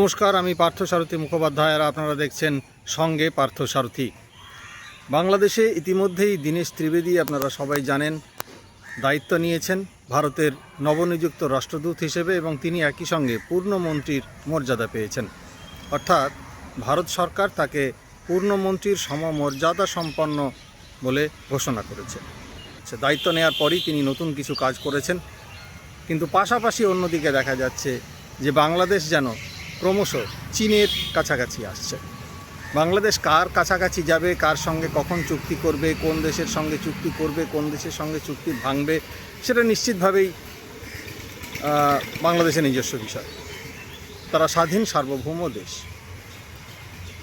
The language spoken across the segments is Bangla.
নমস্কার, আমি পার্থসারথী মুখোপাধ্যায় আর আপনারা দেখছেন সঙ্গে পার্থসারথী। বাংলাদেশে ইতিমধ্যেই দীনেশ ত্রিবেদী আপনারা সবাই জানেন দায়িত্ব নিয়েছেন ভারতের নবনিযুক্ত রাষ্ট্রদূত হিসেবে, এবং তিনি একই সঙ্গে পূর্ণমন্ত্রীর মর্যাদা পেয়েছেন। অর্থাৎ ভারত সরকার তাকে পূর্ণমন্ত্রীর সমমর্যাদা সম্পন্ন বলে ঘোষণা করেছে। দায়িত্ব নেওয়ার পরই তিনি নতুন কিছু কাজ করেছেন, কিন্তু পাশাপাশি অন্যদিকে দেখা যাচ্ছে যে বাংলাদেশ যেন ক্রমশ চীনের কাছাকাছি আসছে। বাংলাদেশ কার কাছাকাছি যাবে, কার সঙ্গে কখন চুক্তি করবে, কোন দেশের সঙ্গে চুক্তি করবে, কোন দেশের সঙ্গে চুক্তি ভাঙবে, সেটা নিশ্চিতভাবেই বাংলাদেশের নিজস্ব বিষয়। তারা স্বাধীন সার্বভৌম দেশ,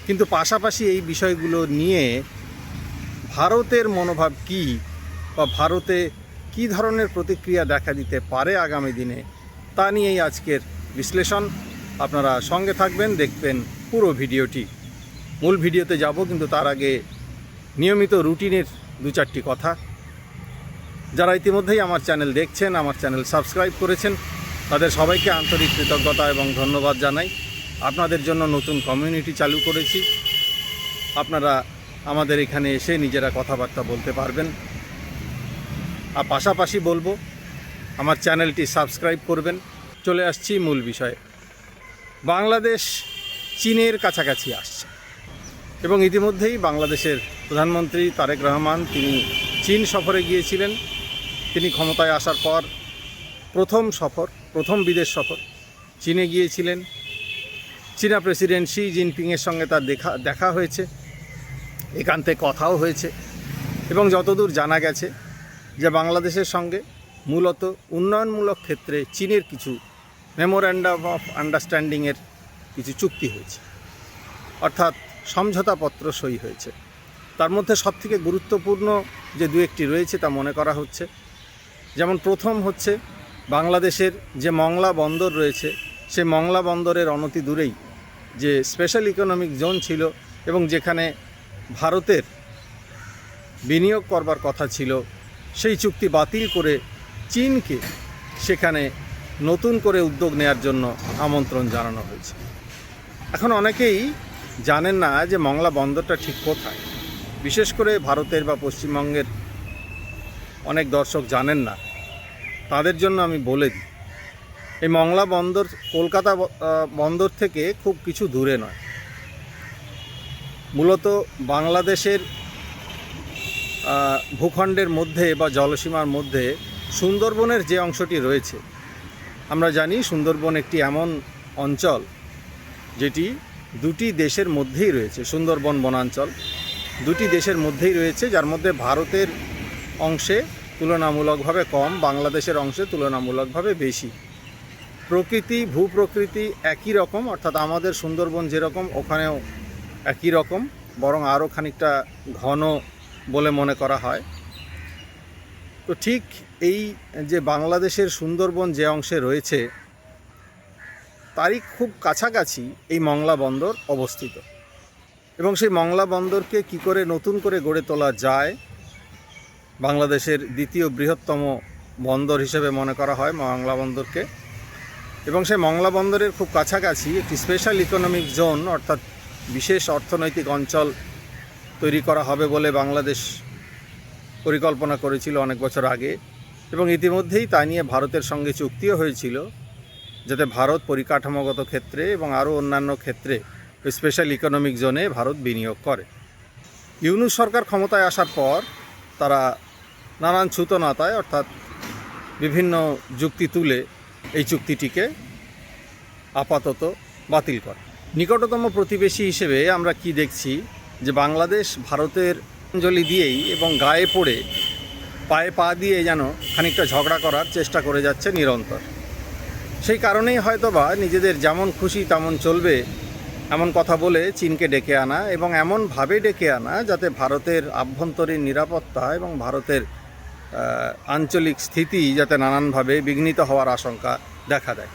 কিন্তু পাশাপাশি এই বিষয়গুলো নিয়ে ভারতের মনোভাব কী বা ভারতে কী ধরনের প্রতিক্রিয়া দেখা দিতে পারে আগামী দিনে, তা নিয়েই আজকের বিশ্লেষণ। আপনারা সঙ্গে থাকবেন, দেখবেন পুরো ভিডিওটি। মূল ভিডিওতে যাব, কিন্তু তার আগে নিয়মিত রুটিনের দু চারটি কথা। যারা ইতিমধ্যেই আমার চ্যানেল দেখছেন, আমার চ্যানেল সাবস্ক্রাইব করেছেন, তাদের সবাইকে আন্তরিক কৃতজ্ঞতা এবং ধন্যবাদ জানাই। আপনাদের জন্য নতুন কমিউনিটি চালু করেছি, আপনারা আমাদের এখানে এসে নিজেরা কথাবার্তা বলতে পারবেন। আর পাশাপাশি বলবো আমার চ্যানেলটি সাবস্ক্রাইব করবেন। চলে আসছি মূল বিষয়ে। বাংলাদেশ চীনের কাছাকাছি আসছে, এবং ইতিমধ্যেই বাংলাদেশের প্রধানমন্ত্রী তারেক রহমান তিনি চীন সফরে গিয়েছিলেন। তিনি ক্ষমতায় আসার পর প্রথম বিদেশ সফর চীনে গিয়েছিলেন। চীনা প্রেসিডেন্ট শি জিনপিংয়ের সঙ্গে তার দেখা হয়েছে, একান্তে কথাও হয়েছে, এবং যতদূর জানা গেছে যে বাংলাদেশের সঙ্গে মূলত উন্নয়নমূলক ক্ষেত্রে চীনের কিছু মেমোরেন্ডাম অফ আন্ডারস্ট্যান্ডিংয়ের কিছু চুক্তি হয়েছে, অর্থাৎ সমঝোতাপত্র সই হয়েছে। তার মধ্যে সবথেকে গুরুত্বপূর্ণ যে দু একটি রয়েছে তা মনে করা হচ্ছে, যেমন প্রথম হচ্ছে বাংলাদেশের যে মংলা বন্দর রয়েছে, সে মংলা বন্দরের অনতি দূরেই যে স্পেশাল ইকোনমিক জোন ছিল এবং যেখানে ভারতের বিনিয়োগ করবার কথা ছিল, সেই চুক্তি বাতিল করে চীনকে সেখানে নতুন করে উদ্যোগ নেওয়ার জন্য আমন্ত্রণ জানানো হয়েছে। এখন অনেকেই জানেন না যে মংলা বন্দরটা ঠিক কোথায়। বিশেষ করে ভারতের বা পশ্চিমবঙ্গের অনেক দর্শক জানেন না, তাদের জন্য আমি বলে দিই, এই মংলা বন্দর কলকাতা বন্দর থেকে খুব কিছু দূরে নয়। মূলত বাংলাদেশের ভূখণ্ডের মধ্যে বা জলসীমার মধ্যে সুন্দরবনের যে অংশটি রয়েছে, আমরা জানি সুন্দরবন একটি এমন অঞ্চল যেটি দুটি দেশের মধ্যেই রয়েছে। সুন্দরবন বনাঞ্চল দুটি দেশের মধ্যেই রয়েছে, যার মধ্যে ভারতের অংশে তুলনামূলকভাবে কম, বাংলাদেশের অংশে তুলনামূলকভাবে বেশি। ভূপ্রকৃতি একই রকম, অর্থাৎ আমাদের সুন্দরবন যেরকম ওখানেও একই রকম, বরং আরও খানিকটা ঘন বলে মনে করা হয়। তো ঠিক এই যে বাংলাদেশের সুন্দরবন যে অংশে রয়েছে, তারই খুব কাছাকাছি এই মংলা বন্দর অবস্থিত, এবং সেই মংলা বন্দরকে কি করে নতুন করে গড়ে তোলা যায়, বাংলাদেশের দ্বিতীয় বৃহত্তম বন্দর হিসেবে মনে করা হয় মংলা বন্দরকে। এবং সেই মংলা বন্দরের খুব কাছাকাছি একটি স্পেশাল ইকোনমিক জোন, অর্থাৎ বিশেষ অর্থনৈতিক অঞ্চল তৈরি করা হবে বলে বাংলাদেশ পরিকল্পনা করেছিল অনেক বছর আগে, এবং ইতিমধ্যেই তা নিয়ে ভারতের সঙ্গে চুক্তিও হয়েছিল, যাতে ভারত পরিকাঠামোগত ক্ষেত্রে এবং আরও অন্যান্য ক্ষেত্রে স্পেশাল ইকোনমিক জোনে ভারত বিনিয়োগ করে। ইউনূস সরকার ক্ষমতায় আসার পর তারা নানান ছুতোনাতায়, অর্থাৎ বিভিন্ন যুক্তি তুলে এই চুক্তিটিকে আপাতত বাতিল করে। নিকটতম প্রতিবেশী হিসেবে আমরা কি দেখছি, যে বাংলাদেশ ভারতের অঞ্জলি দিয়েই এবং গায়ে পড়ে পায়ে পা দিয়ে যেন খানিকটা ঝগড়া করার চেষ্টা করে যাচ্ছে নিরন্তর। সেই কারণেই হয়তোবা নিজেদের যেমন খুশি তেমন চলবে এমন কথা বলে চীনকে ডেকে আনা, এবং এমনভাবে ডেকে আনা যাতে ভারতের আভ্যন্তরীণ নিরাপত্তা এবং ভারতের আঞ্চলিক স্থিতি যাতে নানানভাবে বিঘ্নিত হওয়ার আশঙ্কা দেখা দেয়।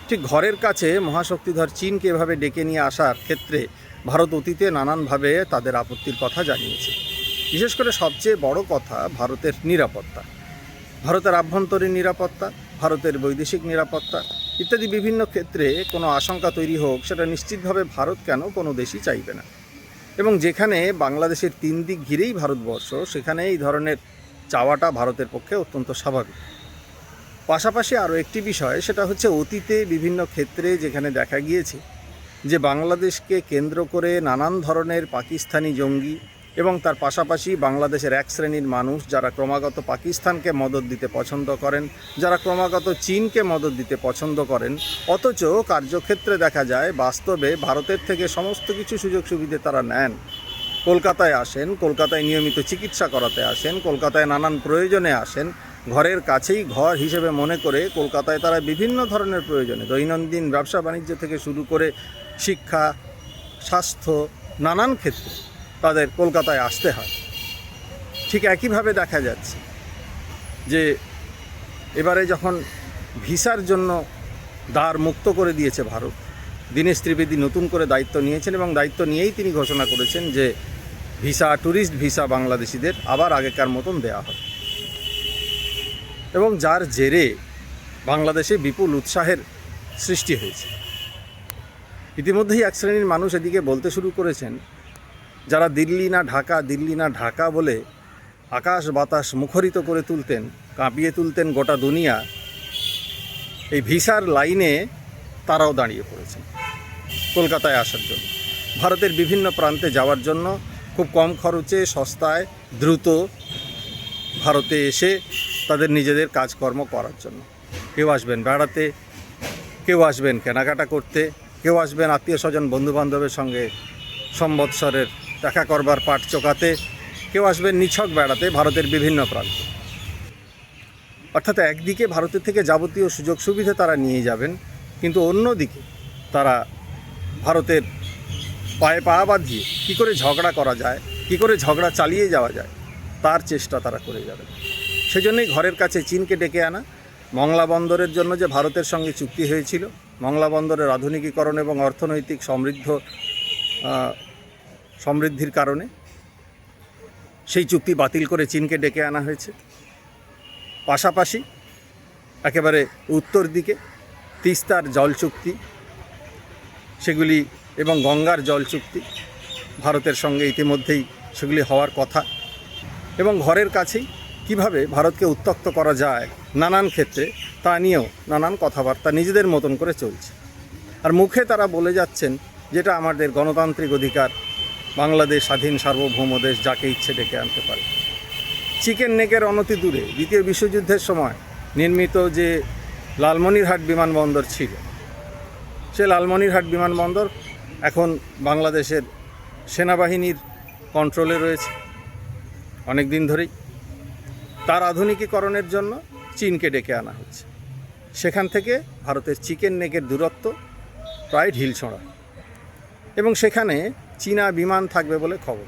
ঠিক ঘরের কাছে মহাশক্তিধর চীনকে এভাবে ডেকে নিয়ে আসার ক্ষেত্রে ভারত অতীতে নানানভাবে তাদের আপত্তির কথা জানিয়েছে। বিশেষ করে সবচেয়ে বড় কথা ভারতের নিরাপত্তা, ভারতের আভ্যন্তরীণ নিরাপত্তা, ভারতের বৈদেশিক নিরাপত্তা, ইত্যাদি বিভিন্ন ক্ষেত্রে কোনো আশঙ্কা তৈরি হোক, সেটা নিশ্চিতভাবে ভারত কেন কোনো দেশই চাইবে না। এবং যেখানে বাংলাদেশের 3 দিক ঘিরেই ভারতবর্ষ, সেখানে এই ধরনের চাওয়াটা ভারতের পক্ষে অত্যন্ত স্বাভাবিক। পাশাপাশি আরও একটি বিষয়, সেটা হচ্ছে অতীতে বিভিন্ন ক্ষেত্রে যেখানে দেখা গিয়েছে যে বাংলাদেশকে কেন্দ্র করে নানান ধরনের পাকিস্তানি জঙ্গি এবং তার পাশাপাশি বাংলাদেশের এক শ্রেণীর মানুষ যারা ক্রমাগত পাকিস্তানকে মদদ দিতে পছন্দ করেন, যারা ক্রমাগত চীনকে মদদ দিতে পছন্দ করেন, অথচ কার্যক্ষেত্রে দেখা যায় বাস্তবে ভারতের থেকে সমস্ত কিছু সুযোগ সুবিধে তারা নেন। কলকাতায় আসেন, কলকাতায় নিয়মিত চিকিৎসা করাতে আসেন, কলকাতায় নানান প্রয়োজনে আসেন, ঘরের কাছেই ঘর হিসেবে মনে করে কলকাতায় তারা বিভিন্ন ধরনের প্রয়োজনে দৈনন্দিন ব্যবসা বাণিজ্য থেকে শুরু করে শিক্ষা, স্বাস্থ্য, নানান ক্ষেত্রে তাদের কলকাতায় আসতে হয়। ঠিক একইভাবে দেখা যাচ্ছে যে এবারে যখন ভিসার জন্য দ্বার মুক্ত করে দিয়েছে ভারত, দীনেশ ত্রিবেদী নতুন করে দায়িত্ব নিয়েছেন এবং দায়িত্ব নিয়েই তিনি ঘোষণা করেছেন যে ভিসা, ট্যুরিস্ট ভিসা বাংলাদেশিদের আবার আগেকার মতন দেয়া হবে। এবং যার জেরে বাংলাদেশে বিপুল উৎসাহের সৃষ্টি হয়েছে। ইতিমধ্যেই এক শ্রেণীর মানুষ এদিকে বলতে শুরু করেছেন, যারা দিল্লি না ঢাকা, দিল্লি না ঢাকা বলে আকাশ বাতাস মুখরিত করে তুলতেন, কাঁপিয়ে তুলতেন গোটা দুনিয়া, এই ভিসার লাইনে তারাও দাঁড়িয়ে পড়েছেন কলকাতায় আসার জন্য, ভারতের বিভিন্ন প্রান্তে যাওয়ার জন্য, খুব কম খরচে, সস্তায়, দ্রুত ভারতে এসে তাদের নিজেদের কাজকর্ম করার জন্য। কেউ আসবেন বেড়াতে, কেউ আসবেন কেনাকাটা করতে, কেউ আসবেন আত্মীয় স্বজন বন্ধুবান্ধবের সঙ্গে সম্বৎসরের দেখা করবার পাট চোকাতে, কেউ আসবেন নিছক বেড়াতে ভারতের বিভিন্ন প্রান্তে। অর্থাৎ একদিকে ভারতের থেকে যাবতীয় সুযোগ সুবিধা তারা নিয়ে যাবেন, কিন্তু অন্যদিকে তারা ভারতের পায়ে পা বাঁধিয়ে কী করে ঝগড়া করা যায়, কী করে ঝগড়া চালিয়ে যাওয়া যায়, তার চেষ্টা তারা করে যাবেন। সেজন্যই ঘরের কাছে চীনকে ডেকে আনা। মংলা বন্দরের জন্য যে ভারতের সঙ্গে চুক্তি হয়েছিল, মংলা বন্দরের আধুনিকীকরণ এবং অর্থনৈতিক সমৃদ্ধির কারণে সেই চুক্তি বাতিল করে চীনকে ডেকে আনা হয়েছে। পাশাপাশি একেবারে উত্তর দিকে তিস্তার জল চুক্তি, সেগুলি এবং গঙ্গার জল চুক্তি ভারতের সঙ্গে ইতিমধ্যেই সেগুলি হওয়ার কথা। এবং ঘরের কাছেই কিভাবে ভারতকে উত্তক্ত করা যায় নানান ক্ষেত্রে, তা নিয়েও নানান কথাবার্তা নিজেদের মতন করে চলছে। আর মুখে তারা বলে যাচ্ছেন যেটা আমাদের গণতান্ত্রিক অধিকার, বাংলাদেশ স্বাধীন সার্বভৌম দেশ, যাকে ইচ্ছে ডেকে আনতে পারে। চিকেন নেকের অনতি দূরে দ্বিতীয় বিশ্বযুদ্ধের সময় নির্মিত যে লালমনিরহাট বিমানবন্দর ছিল, সে লালমনিরহাট বিমানবন্দর এখন বাংলাদেশের সেনাবাহিনীর কন্ট্রোলে রয়েছে অনেক দিন ধরেই। তার আধুনিকীকরণের জন্য চীনকে ডেকে আনা হচ্ছে। সেখান থেকে ভারতের চিকেন নেকের দূরত্ব প্রায় ঢিলছোঁড়া, এবং সেখানে চীনা বিমান থাকবে বলে খবর।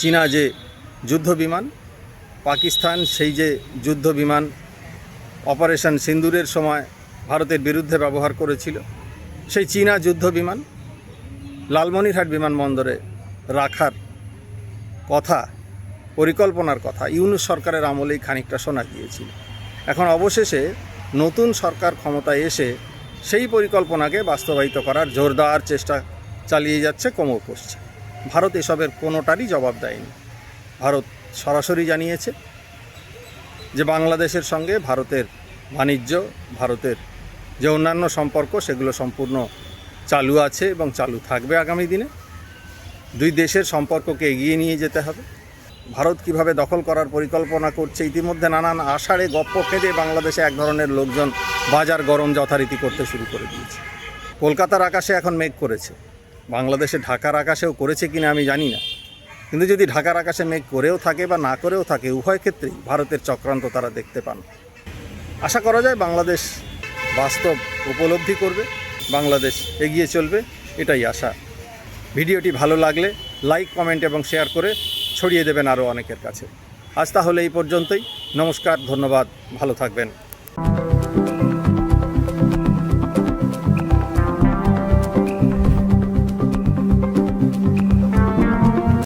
চীনা যে যুদ্ধ বিমান, পাকিস্তান সেই যে যুদ্ধ বিমান অপারেশন সিন্দুরের সময় ভারতের বিরুদ্ধে ব্যবহার করেছিল, সেই চীনা যুদ্ধ বিমান লালমনিরহাট বিমানবন্দরে রাখার কথা, পরিকল্পনার কথা ইউনূস সরকারের আমলেই খানিকটা শোনা গিয়েছিল। এখন অবশেষে নতুন সরকার ক্ষমতায় এসে সেই পরিকল্পনাকে বাস্তবায়িত করার জোরদার চেষ্টা চালিয়ে যাচ্ছে, কোমর কষছে। ভারত এসবের কোনোটারই জবাব দেয়নি। ভারত সরাসরি জানিয়েছে যে বাংলাদেশের সঙ্গে ভারতের বাণিজ্য, ভারতের যে অন্যান্য সম্পর্ক, সেগুলো সম্পূর্ণ চালু আছে এবং চালু থাকবে আগামী দিনে। দুই দেশের সম্পর্ককে এগিয়ে নিয়ে যেতে হবে। ভারত কিভাবে দখল করার পরিকল্পনা করছে, ইতিমধ্যে নানান আষাঢ়ে গপ্প খেতে বাংলাদেশে এক ধরনের লোকজন বাজার গরম যথারীতি করতে শুরু করে দিয়েছে। কলকাতার আকাশে এখন মেঘ করেছে, বাংলাদেশে ঢাকার আকাশেও করেছে কিনা আমি জানি না, কিন্তু যদি ঢাকার আকাশে মেঘ করেও থাকে বা না করেও থাকে, উভয় ক্ষেত্রেই ভারতের চক্রান্ত তারা দেখতে পান। আশা করা যায় বাংলাদেশ বাস্তব উপলব্ধি করবে, বাংলাদেশ এগিয়ে চলবে, এটাই আশা। ভিডিওটি ভালো লাগলে লাইক, কমেন্ট এবং শেয়ার করে ছড়িয়ে দেবেন আরও অনেকের কাছে। আজ তাহলে এই পর্যন্তই। নমস্কার, ধন্যবাদ, ভালো থাকবেন।